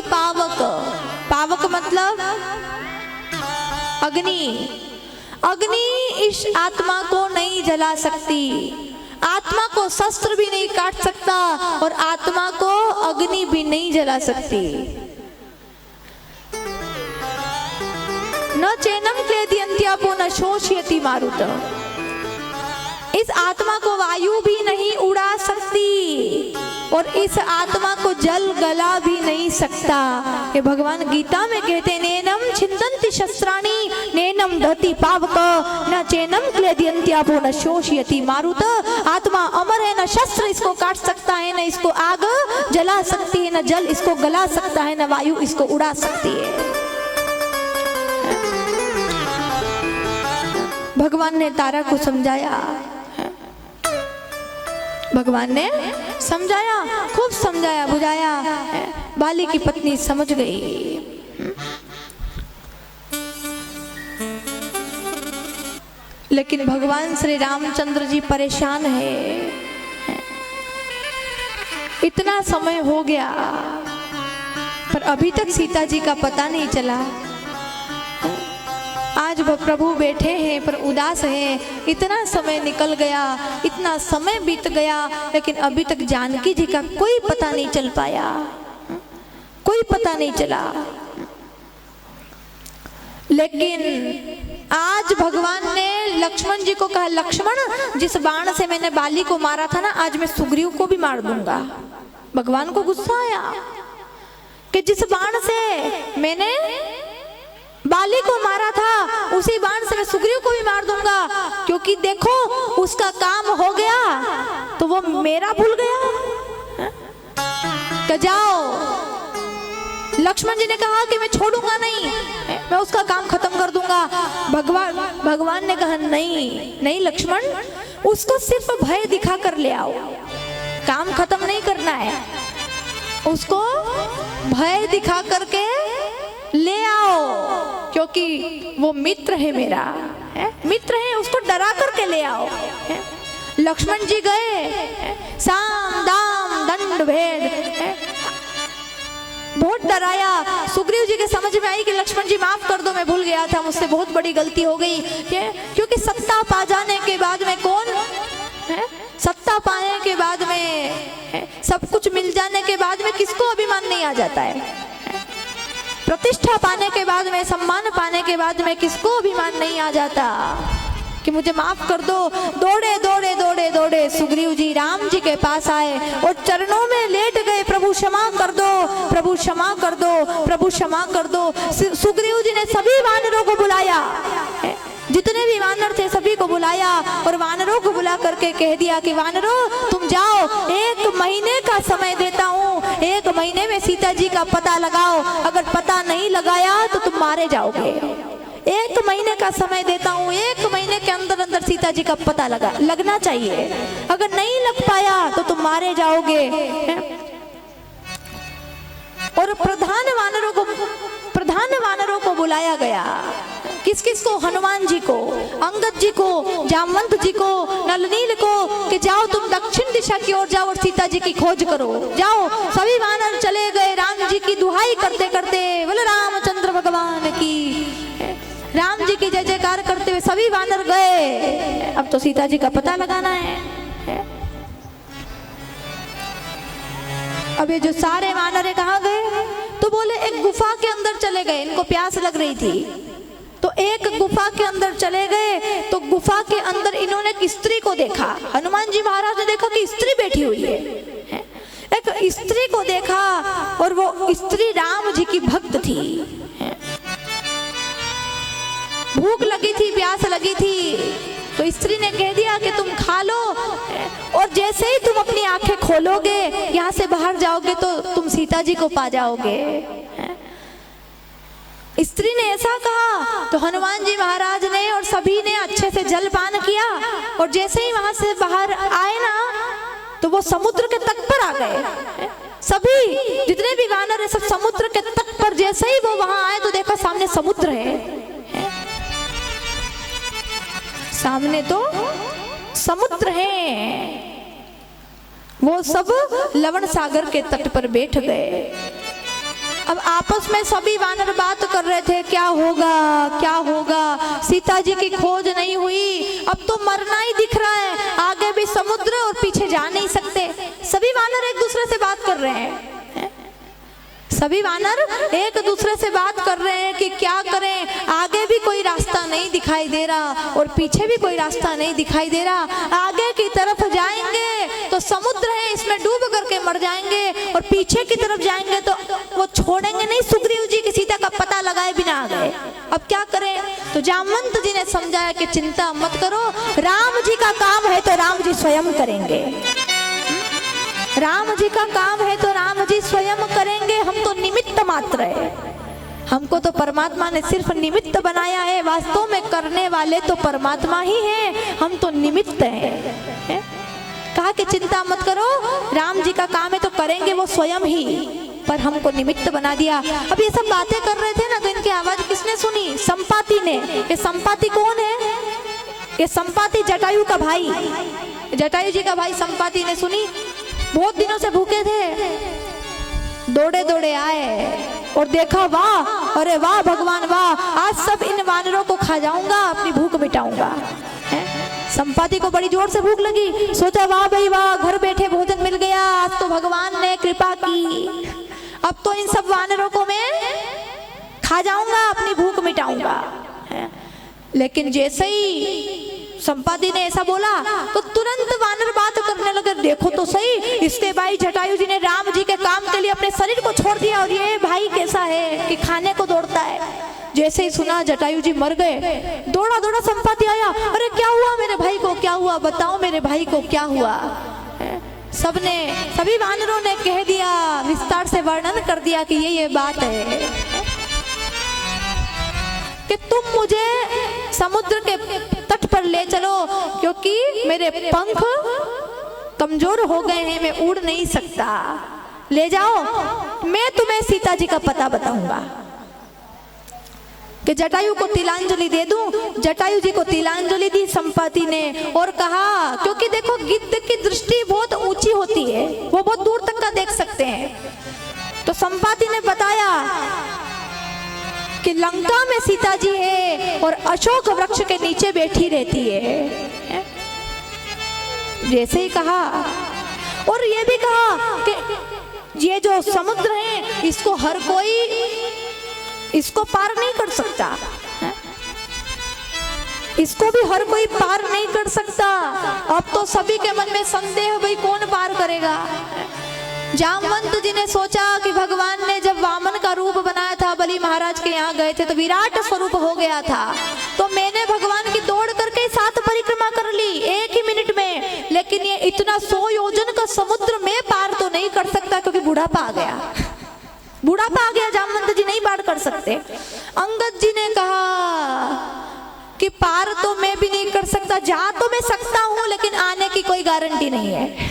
धरती पावक, पावक मतलब अग्नि। अग्नि इस आत्मा को नहीं जला सकती, आत्मा को शस्त्र भी नहीं काट सकता और आत्मा को अग्नि भी नहीं जला सकती। न चैनम क्लेदयन्त्यापो न शोषयति मारुत। इस आत्मा को वायु भी नहीं उड़ा सकती और इस आत्मा को जल गला भी नहीं सकता। ये भगवान गीता में कहते हैं, नैनम छिन्दन्ति शस्त्राणि नैनम दहति पावक न चैनम क्लेदयन्त्यापो न शोषयति मारुत। आत्मा अमर है, न शस्त्र इसको काट सकता है, न इसको आग जला सकती है, न जल इसको गला सकता है, न वायु इसको उड़ा सकती है। भगवान ने तारा को समझाया, भगवान ने समझाया, खूब समझाया बुझाया। बाली की पत्नी समझ गई। लेकिन भगवान श्री रामचंद्र जी परेशान है। इतना समय हो गया पर अभी तक सीता जी का पता नहीं चला। आज प्रभु बैठे हैं पर उदास हैं। इतना समय निकल गया, इतना समय बीत गया, लेकिन अभी तक जानकी जी का कोई पता नहीं चल पाया, कोई पता नहीं चला। लेकिन आज भगवान ने लक्ष्मण जी को कहा, लक्ष्मण जिस बाण से मैंने बाली को मारा था ना, आज मैं सुग्रीव को भी मार दूंगा। भगवान को गुस्सा आया कि जिस बाण से मैंने बाली को मारा था उसी बाण से मैं सुग्रीव को भी मार दूंगा, क्योंकि देखो उसका काम हो गया तो वो मेरा भूल गया। तो जाओ। लक्ष्मण जी ने कहा कि मैं छोड़ूंगा नहीं, मैं उसका काम खत्म कर दूंगा। भगवान ने कहा नहीं नहीं लक्ष्मण, उसको सिर्फ भय दिखा कर ले आओ, काम खत्म नहीं करना है, उसको भय दिखा करके ले आओ, क्योंकि वो मित्र है मेरा, है? मित्र है, उसको डरा करके ले आओ। है? लक्ष्मण जी गए, साम दाम दंड भेद, बहुत डराया। सुग्रीव जी के समझ में आई कि लक्ष्मण जी माफ कर दो, मैं भूल गया था, मुझसे बहुत बड़ी गलती हो गई। क्योंकि सत्ता पा जाने के बाद में कौन है? सत्ता पाने के बाद में है? सब कुछ मिल जाने के बाद में किसको अभिमान नहीं आ जाता है? प्रतिष्ठा पाने के बाद में, सम्मान पाने के बाद में किसको अभिमान नहीं आ जाता कि मुझे माफ कर दो। दौड़े दौड़े दौड़े दौड़े सुग्रीव जी राम जी के पास आए और चरणों में लेट गए, प्रभु क्षमा कर दो, प्रभु क्षमा कर दो, प्रभु क्षमा कर दो। सुग्रीव जी ने सभी वानरों को बुलाया, जितने भी वानर थे सभी को बुलाया और वानरों को बुला करके कह दिया कि वानरों तुम जाओ, 1 महीने का समय देता हूँ, 1 महीने में सीता जी का पता लगाओ, अगर पता नहीं लगाया तो तुम मारे जाओगे। 1 महीने का समय देता हूँ, 1 महीने के अंदर अंदर सीता जी का पता लगना चाहिए, अगर नहीं लग पाया तो तुम मारे जाओगे। और प्रधान वानरों को बुलाया गया। किस किस को? हनुमान जी को, अंगद जी को, जामवंत जी को, नलनील को, कि जाओ तुम दक्षिण दिशा की ओर जाओ और सीता जी की खोज करो। जाओ। सभी वानर चले गए राम जी की दुहाई करते करते, बोले रामचंद्र भगवान की, राम जी की जय जयकार करते हुए सभी वानर गए। अब तो सीता जी का पता लगाना है। अब ये जो सारे वानर कहाँ गए? तो बोले एक गुफा के अंदर चले गए, इनको प्यास लग रही थी तो एक गुफा के अंदर चले गए। तो गुफा के अंदर इन्होंने एक स्त्री को देखा। हनुमान जी महाराज ने देखा कि स्त्री बैठी हुई है, एक स्त्री को देखा और वो स्त्री राम जी की भक्त थी। भूख लगी थी, प्यास लगी थी, तो स्त्री ने कह दिया कि तुम खा लो और जैसे ही तुम अपनी आंखें खोलोगे, यहाँ से बाहर जाओगे तो तुम सीता जी को पा जाओगे। स्त्री ने ऐसा कहा तो हनुमान जी महाराज ने और सभी ने अच्छे से जलपान किया और जैसे ही वहां से बाहर आए ना तो वो समुद्र के तट पर आ गए। सभी जितने भी वानर है सब समुद्र के तट पर, जैसे ही वो वहां आए तो देखा सामने समुद्र है। सामने तो समुद्र है। वो सब लवण सागर के तट पर बैठ गए। अब आपस में सभी वानर बात कर रहे थे, क्या होगा क्या होगा, सीता जी की खोज नहीं हुई, अब तो मरना ही दिख रहा है, आगे भी समुद्र और पीछे जा नहीं सकते। सभी वानर एक दूसरे से बात कर रहे हैं, सभी वानर एक दूसरे से बात कर रहे हैं कि क्या करें, आगे भी कोई रास्ता नहीं दिखाई दे रहा और पीछे भी कोई रास्ता नहीं दिखाई दे रहा। आगे की तरफ जाएंगे तो समुद्र है, इसमें डूब करके मर जाएंगे, और पीछे की तरफ जाएंगे तो वो छोड़ेंगे नहीं, सुग्रीव जी की सीता का पता लगाए बिना आ गए। अब क्या करें? तो जामवंत जी ने समझाया कि चिंता मत करो, राम जी का काम है तो राम जी स्वयं करेंगे, राम जी का काम है तो राम जी स्वयं करेंगे, हम तो निमित्त मात्र है, हमको तो परमात्मा ने सिर्फ निमित्त बनाया है, वास्तव में करने वाले तो परमात्मा ही हैं, हम तो निमित्त हैं। कहा कि चिंता मत करो, राम जी का काम है तो करेंगे वो स्वयं ही, पर हमको निमित्त बना दिया। अब ये सब बातें कर रहे थे ना, तो इनकी आवाज किसने सुनी? संपाति ने। ये संपाति कौन है? ये संपाति जटायु का भाई, जटायु जी का भाई संपाति ने सुनी। बहुत दिनों से भूखे थे, दौड़े दौड़े आए और देखा, वाह अरे वाह भगवान वाह, आज सब इन वानरों को खा जाऊंगा, अपनी भूख मिटाऊंगा। संपाति को बड़ी जोर से भूख लगी, सोचा वाह भाई वाह, घर बैठे भोजन मिल गया, आज तो भगवान ने कृपा की, अब तो इन सब वानरों को मैं खा जाऊंगा, अपनी भूख मिटाऊंगा। लेकिन जैसे ही संपाति ने ऐसा बोला तो तुरंत वानर बात करने लगे, देखो तो सही, इसके भाई जटायु जी ने राम जी के काम के लिए अपने शरीर को छोड़ दिया, और ये भाई कैसा है कि खाने को दौड़ता है। जैसे ही सुना जटायु जी मर गए, दौड़ा दौड़ा संपाति आया, अरे क्या हुआ मेरे भाई को, क्या हुआ, बताओ मेरे भाई को क्या हुआ। सबने, सभी वानरों ने कह दिया, विस्तार से वर्णन कर दिया कि ये बात है कि तुम मुझे समुद्र के तट पर ले चलो, क्योंकि मेरे पंख कमजोर हो गए हैं, मैं उड़ नहीं सकता, ले जाओ, मैं तुम्हें सीता जी का पता बताऊंगा। कि जटायु को तिलांजलि दे दूं। जटायु जी को तिलांजलि दी संपाति ने, और कहा, क्योंकि देखो गिद्ध की दृष्टि बहुत ऊंची होती है, वो बहुत दूर तक का देख सकते हैं। तो संपाति ने बताया कि लंका में सीता जी है और अशोक वृक्ष के नीचे बैठी रहती है। जैसे ही कहा, और ये भी कहा कि ये जो समुद्र है इसको हर कोई इसको पार नहीं कर सकता, इसको भी हर कोई पार नहीं कर सकता। अब तो सभी के मन में संदेह, भाई कौन पार करेगा। जामवंत जी ने सोचा कि भगवान ने जब वामन का रूप बनाया था, बलि महाराज के यहाँ गए थे तो विराट स्वरूप हो गया था, तो मैंने भगवान की दौड़ करके 7 परिक्रमा कर ली 1 ही मिनट में, लेकिन ये इतना 100 योजन का समुद्र में पार तो नहीं कर सकता, क्योंकि बुढ़ापा आ गया, बुढ़ापा आ गया, जामवंत जी नहीं पार कर सकते। अंगद जी ने कहा कि पार तो मैं भी नहीं कर सकता, जा तो मैं सकता हूं, लेकिन आने की कोई गारंटी नहीं है।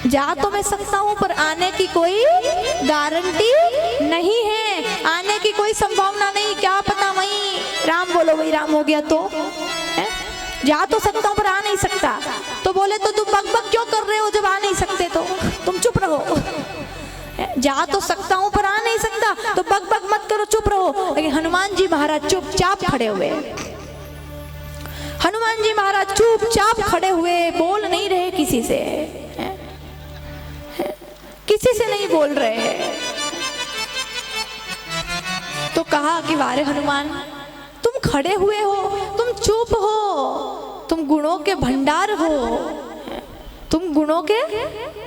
जा तो मैं सकता हूं, पर आने की कोई गारंटी नहीं है, आने की कोई संभावना नहीं, क्या पता वहीं राम बोलो वही राम हो गया तो है? जा तो सकता हूं पर आ नहीं सकता। तो बोले तो तुम बकबक क्यों कर रहे हो जब आ नहीं सकते, तो तुम चुप रहो। जा तो सकता हूं पर आ नहीं सकता, तो बकबक मत करो, चुप रहो। लेकिन हनुमान जी महाराज चुपचाप खड़े हुए, हनुमान जी महाराज चुपचाप खड़े हुए, बोल नहीं रहे किसी से, किसी से नहीं बोल रहे। तो कहा कि वारे हनुमान, तुम खड़े हुए हो, तुम चुप हो, तुम गुणों के भंडार हो, तुम गुणों के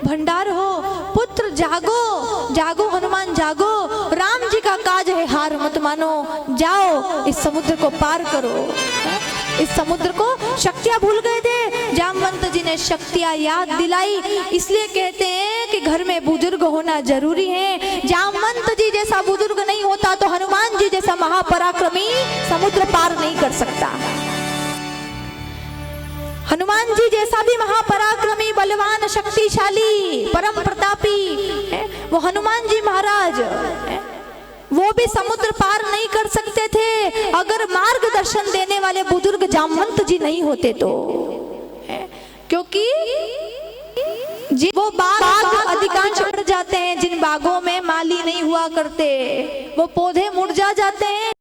भंडार हो। पुत्र जागो, जागो हनुमान जागो, राम जी का काज है, हार मत मानो, जाओ इस समुद्र को पार करो। इस समुद्र को शक्तियां भूल गए थे, जामवंत जी ने शक्तियां याद दिलाई। इसलिए कहते हैं कि घर में बुजुर्ग होना जरूरी है। जामवंत जी जैसा बुजुर्ग नहीं होता तो हनुमान जी जैसा महापराक्रमी समुद्र पार नहीं कर सकता। हनुमान जी जैसा भी महापराक्रमी, बलवान, शक्तिशाली, परम प्रतापी है वो हनुमान जी महाराज, वो भी समुद्र पार नहीं कर सकते थे अगर मार्गदर्शन देने वाले बुजुर्ग जामवंत जी नहीं होते तो। क्योंकि जी वो बाग अधिकांश मर जाते हैं जिन बागों में माली नहीं हुआ करते, वो पौधे मुरझा जाते हैं